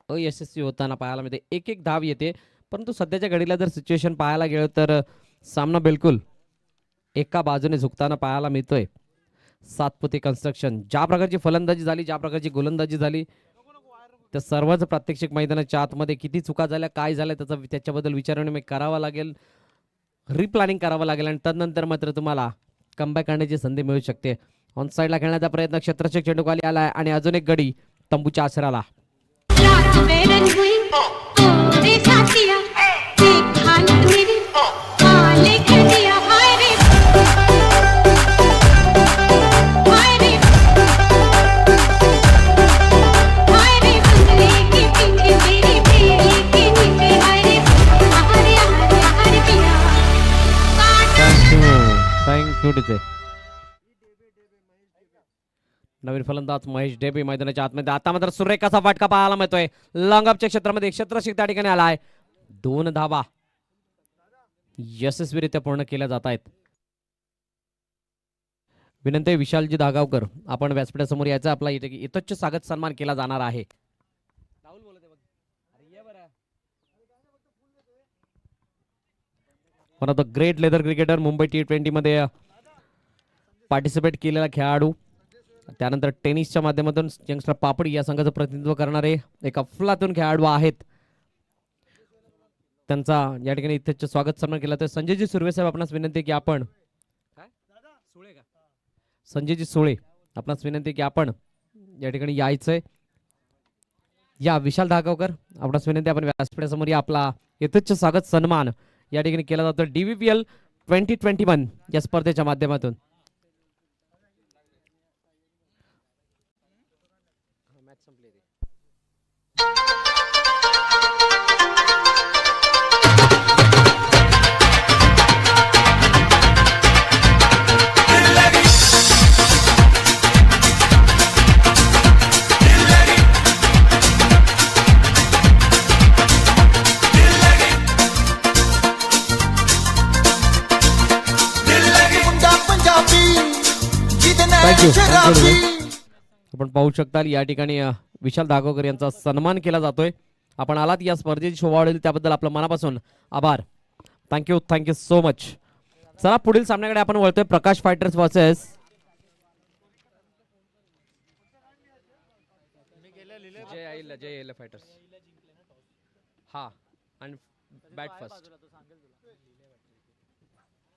अयशस्वी होताना पाहायला मिळते. एक धाव येते, परंतु सध्याच्या घडीला जर सिच्युएशन पाहायला गेलं तर सामना बिलकुल एका बाजूने झुकताना पाहायला मिळतोय. सातपुते कन्स्ट्रक्शन ज्या प्रकारची फलंदाजी झाली, ज्या प्रकारची गोलंदाजी झाली, त्या सर्वच प्रात्यक्षिक मैदानाच्या आतमध्ये किती चुका झाल्या, काय झाल्या त्याच्याबद्दल विचारविनिमय करावा लागेल, रिप्लॅनिंग करावं लागेल आणि तदनंतर मात्र तुम्हाला कमबॅक करण्याची संधी मिळू शकते. ऑन साईडला खेळण्याचा प्रयत्न, क्षेत्ररक्षक चेंडू खाली आलाय आणि अजून एक गडी तंबूच्या आसराला. इथे. नवीन फलंदाज महेश डेबे मैदानाच्या आतमध्ये. आता मात्र सुरेख असा फटका पाहायला मिळतोय. लॉंगअपच्या क्षेत्रामध्ये क्षेत्ररक्षक त्या ठिकाणी आलाय. 2 धावा यशस्वीरित्या पूर्ण केल्या जात आहेत. विनंती आहे विशालजी धागावकर, आपण व्यासपीठासमोर यायचं. आपला इथे इथंच स्वागत सन्मान केला जाणार आहे. One of the great leather cricketer, Mumbai T20 मध्ये पार्टिसिपेट केलेला खेळाडू, त्यानंतर टेनिसच्या माध्यमातून यंगस्टर पापडी या संघाचं प्रतिनिधित्व करणारे एक अफलातून खेळाडू आहेत. त्यांचा या ठिकाणी इथे स्वागत सन्मान केला. तर संजयजी सुर्वे साहेब, आपणास विनंती की आपण संजयजी सोळे, आपणास विनंती की आपण या ठिकाणी यायचंय. या विशाल धागावकर, आपणास विनंती आपण व्यासपीठासमोर या. आपला यथेच्छ स्वागत सन्मान या ठिकाणी केला जातो DVPL 2021 या स्पर्धेच्या माध्यमातून. आपण पाहू शकता या ठिकाणी विशाल धागावकर यांचा सन्मान केला जातोय. आपण आलात या स्पर्धेची शोभा वाढेल त्याबद्दल आपलं मनापासून आभार. Thank you so much. चला पुढील सामन्याकडे आपण वळतोय. प्रकाश फायटर्स वर्सेस जय फायटर्स. हा, आणि बॅट फर्स्ट.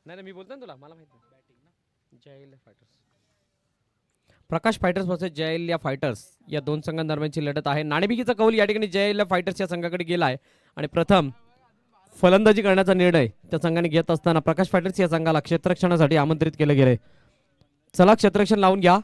नाही मी बोलतो ना तुला, मला माहिती जय फायटर्स. प्रकाश फायटर्स वर्सेस जय फायटर्स या दोन संघांदरम्यानची लढत आहे. नाणेफेकीचा कौल या ठिकाणी जय फायटर्स या संघाकडे गेलाय आणि प्रथम फलंदाजी करण्याचा निर्णय त्या संघाने घेत असताना प्रकाश फायटर्स या संघाला क्षेत्ररक्षणासाठी आमंत्रित केले गेले. चला क्षेत्ररक्षण लावून घ्या.